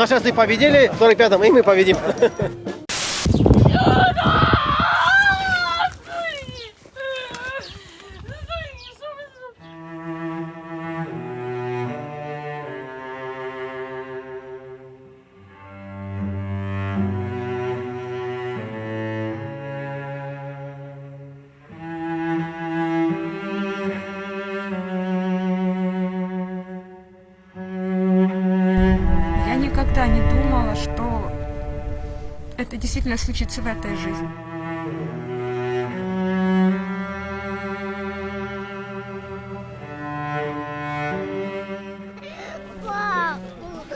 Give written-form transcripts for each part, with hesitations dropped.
Наши победили в 45-м, и мы победим. Я никогда не думала, что это действительно случится в этой жизни.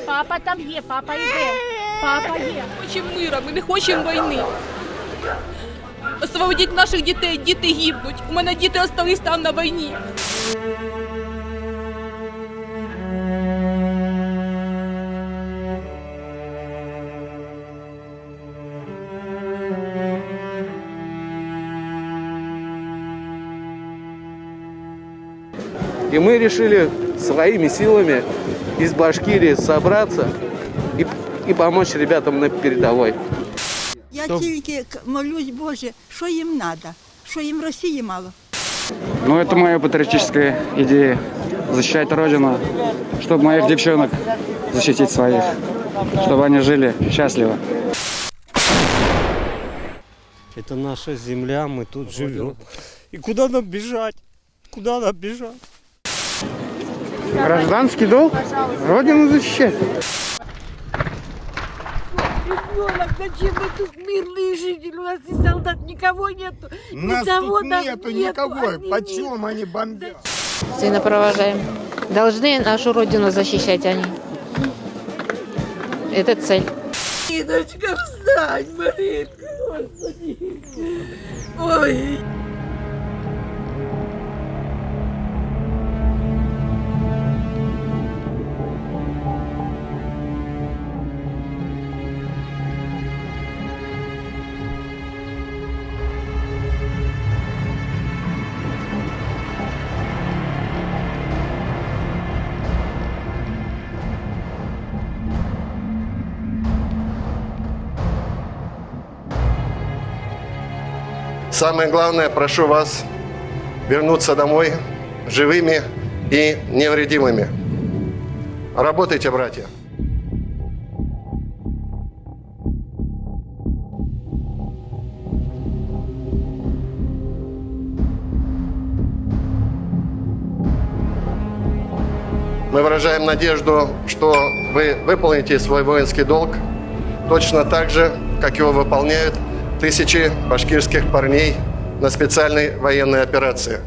Папа там є, папа йде. Папа є. Хочемо мира, ми не хочемо війни. Освободіть наших дітей, діти гибнуть. У мене діти остались там на війні. И мы решили своими силами из Башкирии собраться и помочь ребятам на передовой. Я тільки молюсь, Боже, що їм треба, що їм Росії мало. Ну, это моя патриотическая идея. Защищать Родину, чтобы моих девчонок защитить своих, чтобы они жили счастливо. Это наша земля, мы тут живем. И куда нам бежать? Куда нам бежать? Гражданский долг Родину защищать. Ребенок, зачем мы тут мирные жители? У нас и солдат, никого нету. Нас тут нету никого. Они Почем они бомбят? Сына провожаем. Должны нашу родину защищать они. Это цель. Иночка, встань, Мария, Господи. Ой. Самое главное, прошу вас вернуться домой живыми и невредимыми. Работайте, братья. Мы выражаем надежду, что вы выполните свой воинский долг точно так же, как его выполняют тысячи башкирских парней на специальной военной операции.